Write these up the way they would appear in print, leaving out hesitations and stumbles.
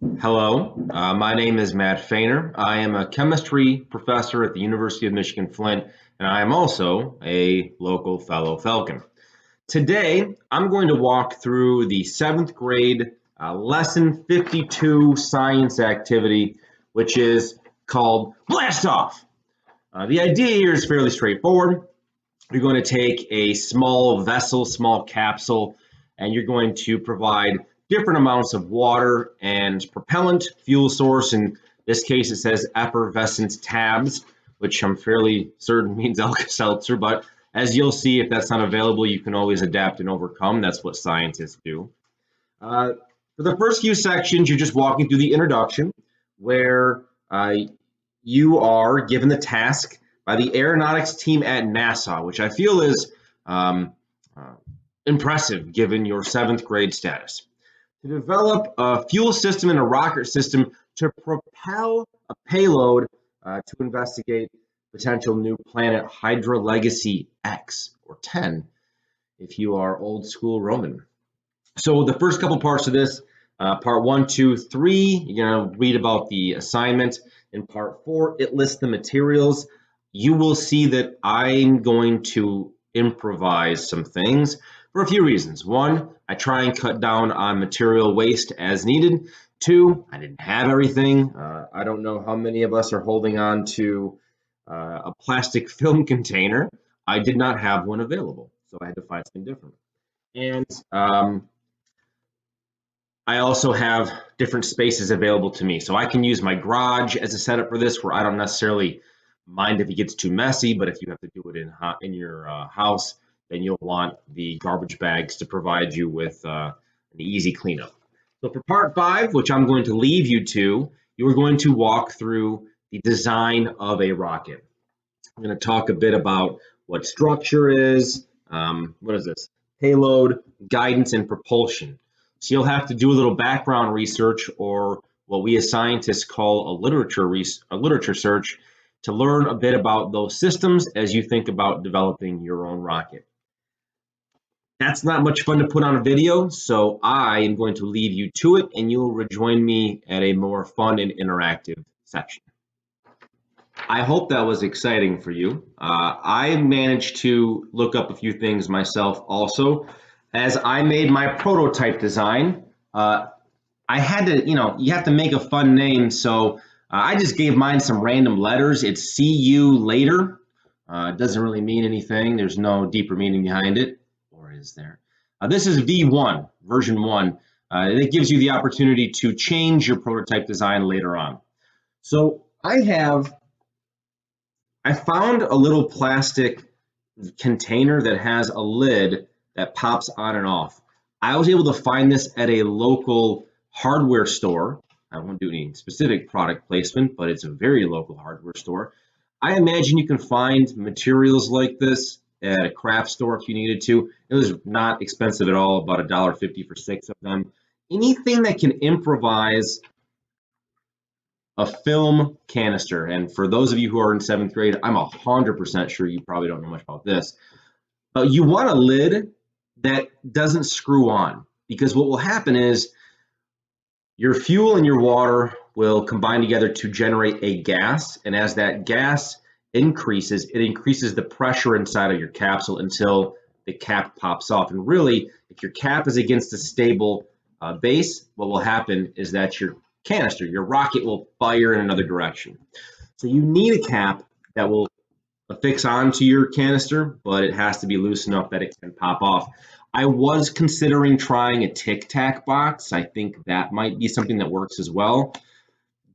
Hello, my name is Matt Fainer. I am a chemistry professor at the University of Michigan Flint, and I am also a local fellow Falcon. Today, I'm going to walk through the seventh grade lesson 52 science activity, which is called Blast Off. The idea here is fairly straightforward. You're going to take a small vessel, small capsule, and you're going to provide different amounts of water and propellant, fuel source. In this case, it says effervescent tabs, which I'm fairly certain means Alka-Seltzer, but as you'll see, if that's not available, you can always adapt and overcome. That's what scientists do. For the first few sections, you're just walking through the introduction where you are given the task by the aeronautics team at NASA, which I feel is impressive given your seventh grade status, to develop a fuel system and a rocket system to propel a payload to investigate potential new planet Hydra Legacy X, or 10, if you are old school Roman. So the first couple parts of this, part 1, 2, 3, you're going to read about the assignment. In part 4, it lists the materials. You will see that I'm going to improvise some things for a few reasons. 1, I try and cut down on material waste as needed. 2, I didn't have everything. I don't know how many of us are holding on to a plastic film container. I did not have one available, so I had to find something different. And I also have different spaces available to me. So I can use my garage as a setup for this, where I don't necessarily mind if it gets too messy, but if you have to do it in your house, then you'll want the garbage bags to provide you with an easy cleanup. So for part 5, which I'm going to leave you to, you are going to walk through the design of a rocket. I'm going to talk a bit about what structure is, what is this? Payload, guidance, and propulsion. So you'll have to do a little background research, or what we as scientists call a literature search, to learn a bit about those systems as you think about developing your own rocket. That's not much fun to put on a video, so I am going to leave you to it, and you will rejoin me at a more fun and interactive section. I hope that was exciting for you. I managed to look up a few things myself also. As I made my prototype design, I had to, you have to make a fun name, so I just gave mine some random letters. It's see you later. It doesn't really mean anything. There's no deeper meaning behind it, or is there? This is V1, version 1. It gives you the opportunity to change your prototype design later on. So I found a little plastic container that has a lid that pops on and off. I was able to find this at a local hardware store. I won't do any specific product placement, but it's a very local hardware store. I imagine you can find materials like this at a craft store if you needed to. It was not expensive at all, about $1.50 for 6 of them. Anything that can improvise a film canister. And for those of you who are in 7th grade, I'm 100% sure you probably don't know much about this. But you want a lid that doesn't screw on, because what will happen is your fuel and your water will combine together to generate a gas, and as that gas increases, it increases the pressure inside of your capsule until the cap pops off. And really, if your cap is against a stable base, what will happen is that your canister, your rocket, will fire in another direction. So you need a cap that will affix onto your canister, but it has to be loose enough that it can pop off. I was considering trying a Tic Tac box. I think that might be something that works as well.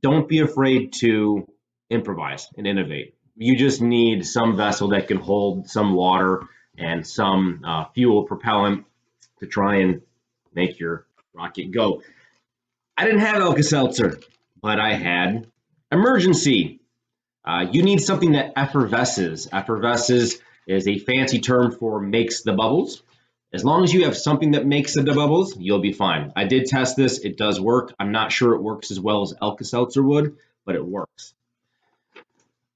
Don't be afraid to improvise and innovate. You just need some vessel that can hold some water and some fuel propellant to try and make your rocket go. I didn't have Alka-Seltzer, but I had emergency. You need something that effervesces. Effervesces is a fancy term for makes the bubbles. As long as you have something that makes the bubbles, you'll be fine. I did test this. It does work. I'm not sure it works as well as Alka-Seltzer would, but it works.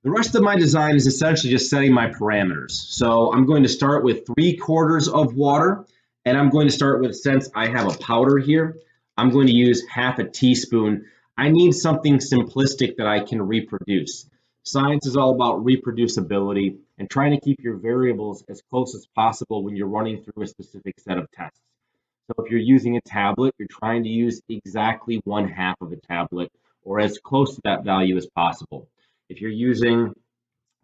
The rest of my design is essentially just setting my parameters. So I'm going to start with 3/4 of water, and I'm going to start with, since I have a powder here, I'm going to use half a teaspoon. I need something simplistic that I can reproduce. Science is all about reproducibility and trying to keep your variables as close as possible when you're running through a specific set of tests. So if you're using a tablet, you're trying to use exactly 1/2 of a tablet or as close to that value as possible. If you're using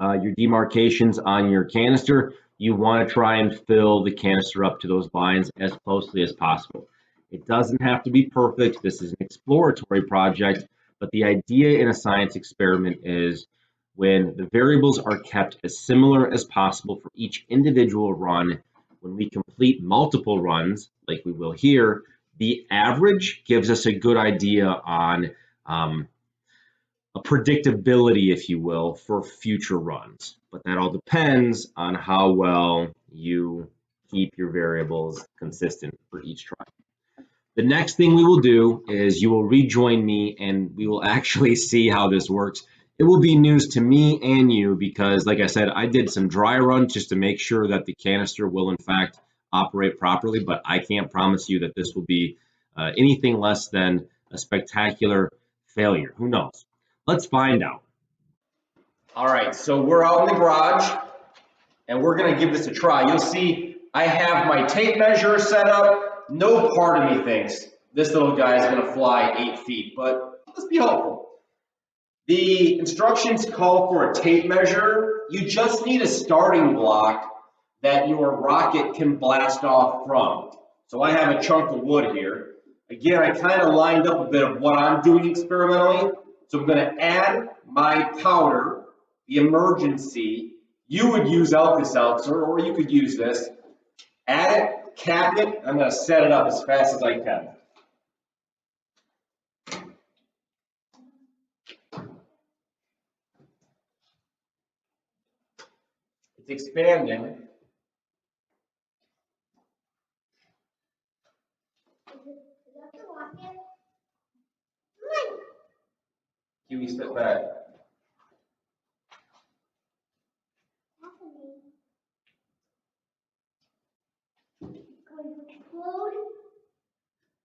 your demarcations on your canister, you want to try and fill the canister up to those lines as closely as possible. It doesn't have to be perfect. This is an exploratory project, but the idea in a science experiment is when the variables are kept as similar as possible for each individual run, when we complete multiple runs, like we will here, the average gives us a good idea on a predictability, if you will, for future runs. But that all depends on how well you keep your variables consistent for each try. The next thing we will do is you will rejoin me and we will actually see how this works. It will be news to me and you because, like I said, I did some dry runs just to make sure that the canister will in fact operate properly, but I can't promise you that this will be anything less than a spectacular failure. Who knows? Let's find out. All right, so we're out in the garage and we're gonna give this a try. You'll see I have my tape measure set up. No part of me thinks this little guy is gonna fly 8 feet, but let's be hopeful. The instructions call for a tape measure. You just need a starting block that your rocket can blast off from. So I have a chunk of wood here. Again, I kind of lined up a bit of what I'm doing experimentally. So I'm gonna add my powder, the emergency. You would use Alka-Seltzer, or you could use this. Add it, cap it. I'm going to set it up as fast as I can. It's expanding. Kiwi, step back.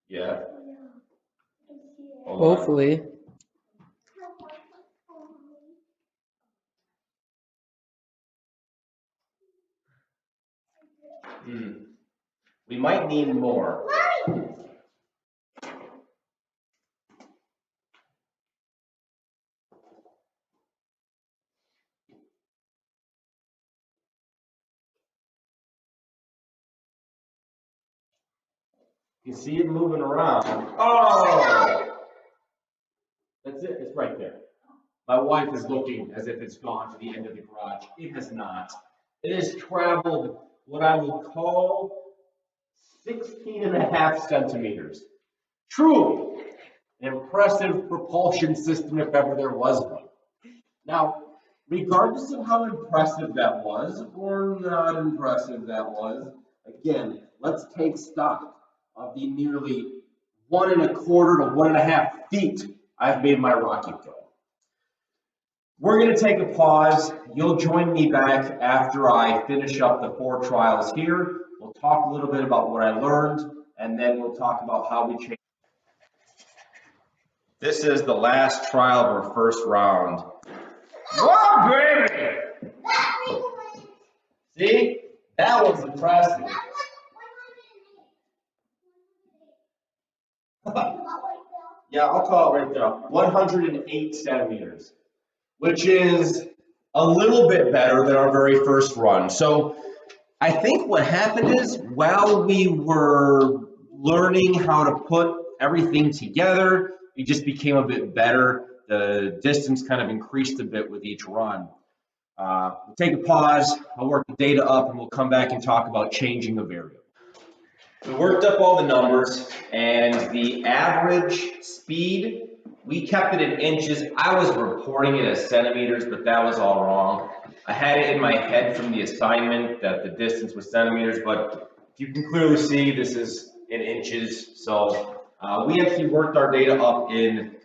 Yeah. Hopefully. We might need more. You see it moving around. Oh! That's it. It's right there. My wife is looking as if it's gone to the end of the garage. It has not. It has traveled what I would call 16.5 centimeters. Truly an impressive propulsion system if ever there was one. Now, regardless of how impressive that was or not impressive that was, again, let's take stock of the nearly 1.25 to 1.5 feet I've made my rocket go. We're going to take a pause. You'll join me back after I finish up the 4 trials here. We'll talk a little bit about what I learned, and then we'll talk about how we change. This is the last trial of our first round. Whoa, baby! See? That was impressive. Yeah, I'll call it right there. 108 centimeters, which is a little bit better than our very first run. So I think what happened is while we were learning how to put everything together, it just became a bit better. The distance kind of increased a bit with each run. We'll take a pause, I'll work the data up, and we'll come back and talk about changing the variable. We worked up all the numbers, and the average speed, we kept it in inches. I was reporting it as centimeters, but that was all wrong. I had it in my head from the assignment that the distance was centimeters, but you can clearly see this is in inches. So we actually worked our data up in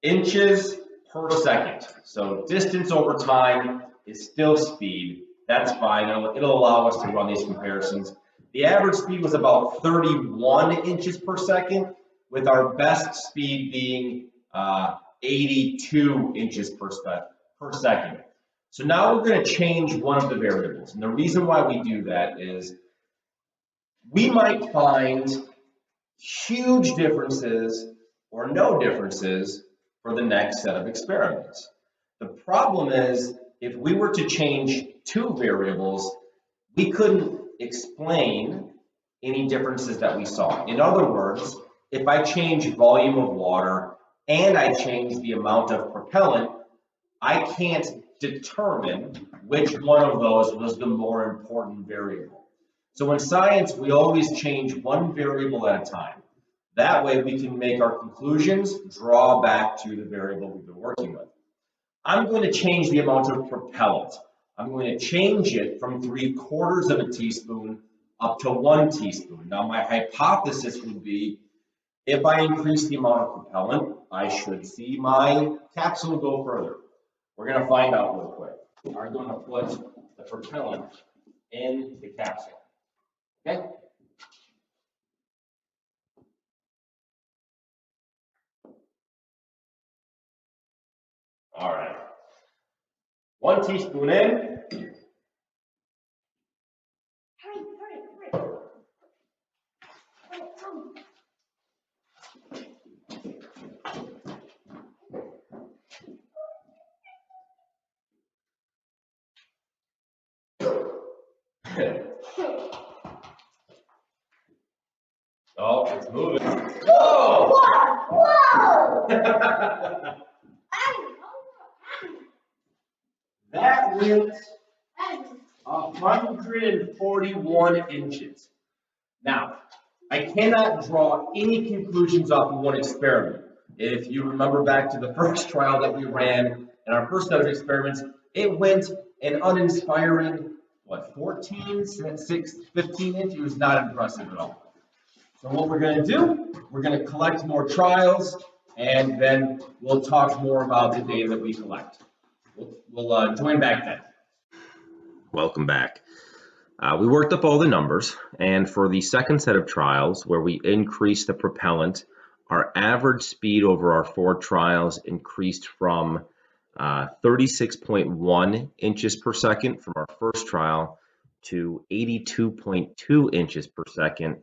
inches per second. So distance over time is still speed. That's fine. It'll allow us to run these comparisons. The average speed was about 31 inches per second. with our best speed being 82 inches per second. So now we're going to change one of the variables. And the reason why we do that is we might find huge differences or no differences for the next set of experiments. The problem is, if we were to change two variables, we couldn't explain any differences that we saw. In other words, if I change volume of water and I change the amount of propellant, I can't determine which one of those was the more important variable. So in science, we always change one variable at a time. That way we can make our conclusions draw back to the variable we've been working with. I'm going to change the amount of propellant. I'm going to change it from 3/4 of a teaspoon up to 1 teaspoon. Now my hypothesis would be, if I increase the amount of propellant, I should see my capsule go further. We're going to find out real quick. I'm going to put the propellant in the capsule. Okay? All right. 1 teaspoon in. Oh, it's moving. Whoa! Whoa! That went 141 inches. Now, I cannot draw any conclusions off of one experiment. If you remember back to the first trial that we ran in our first set of experiments, it went an uninspiring, 14, 6, 15 inches. It was not impressive at all. So what we're going to do, we're going to collect more trials, and then we'll talk more about the data that we collect. We'll join back then. Welcome back. We worked up all the numbers, and for the second set of trials where we increased the propellant, our average speed over our 4 trials increased from 36.1 inches per second from our first trial to 82.2 inches per second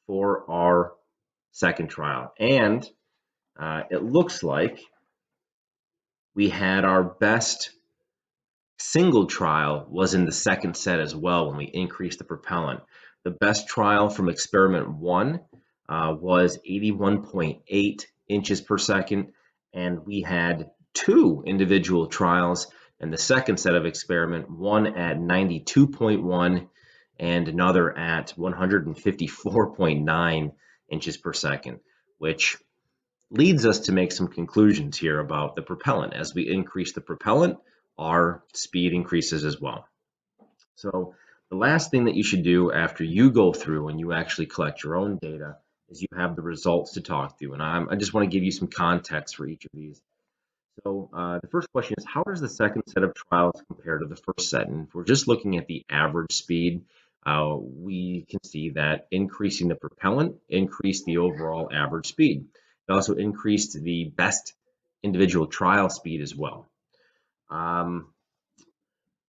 for our second trial. And it looks like we had our best single trial was in the second set as well when we increased the propellant. The best trial from experiment 1 was 81.8 inches per second, and we had 2 individual trials in the second set of experiment, one at 92.1 and another at 154.9 inches per second, which leads us to make some conclusions here about the propellant. As we increase the propellant, our speed increases as well. So the last thing that you should do after you go through and you actually collect your own data is you have the results to talk through. And I just want to give you some context for each of these. So the first question is, how does the second set of trials compare to the first set? And if we're just looking at the average speed, we can see that increasing the propellant increased the overall average speed. It also increased the best individual trial speed as well.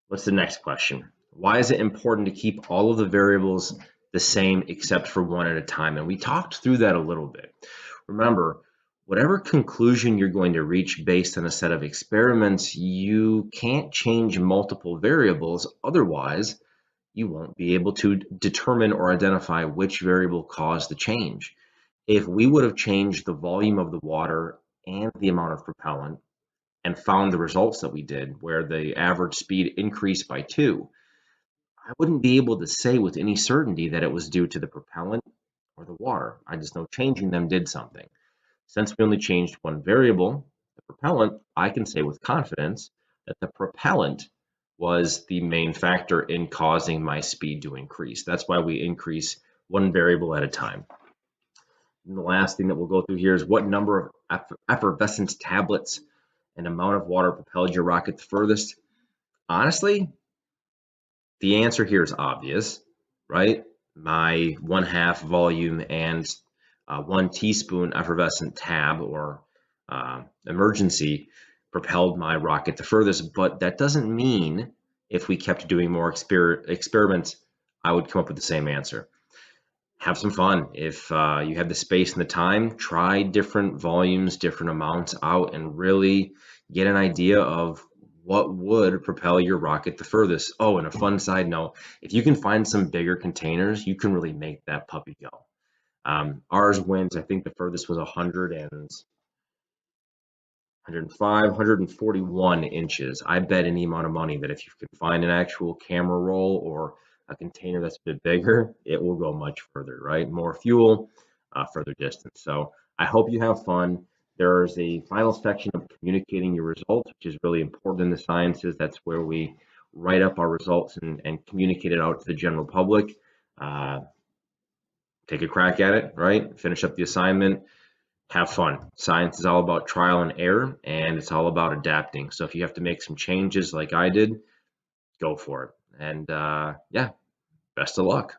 What's the next question? Why is it important to keep all of the variables the same except for one at a time? And we talked through that a little bit. Remember, whatever conclusion you're going to reach based on a set of experiments, you can't change multiple variables. Otherwise, you won't be able to determine or identify which variable caused the change. If we would have changed the volume of the water and the amount of propellant and found the results that we did, where the average speed increased by 2, I wouldn't be able to say with any certainty that it was due to the propellant or the water. I just know changing them did something. Since we only changed one variable, the propellant, I can say with confidence that the propellant was the main factor in causing my speed to increase. That's why we increase one variable at a time. And the last thing that we'll go through here is what number of effervescence tablets and amount of water propelled your rocket the furthest. Honestly, the answer here is obvious, right? My 1/2 volume and 1 teaspoon effervescent tab or emergency propelled my rocket the furthest, but that doesn't mean if we kept doing more experiments, I would come up with the same answer. Have some fun. If you have the space and the time, try different volumes, different amounts out, and really get an idea of what would propel your rocket the furthest. Oh, and a fun side note, if you can find some bigger containers, you can really make that puppy go. Ours went, I think the furthest was 105, 141 inches. I bet any amount of money that if you could find an actual camera roll or a container that's a bit bigger, it will go much further, right? More fuel, further distance. So I hope you have fun. There's a final section of communicating your results, which is really important in the sciences. That's where we write up our results and communicate it out to the general public. Take a crack at it, right? Finish up the assignment. Have fun. Science is all about trial and error, and it's all about adapting. So if you have to make some changes like I did, go for it. And yeah, best of luck.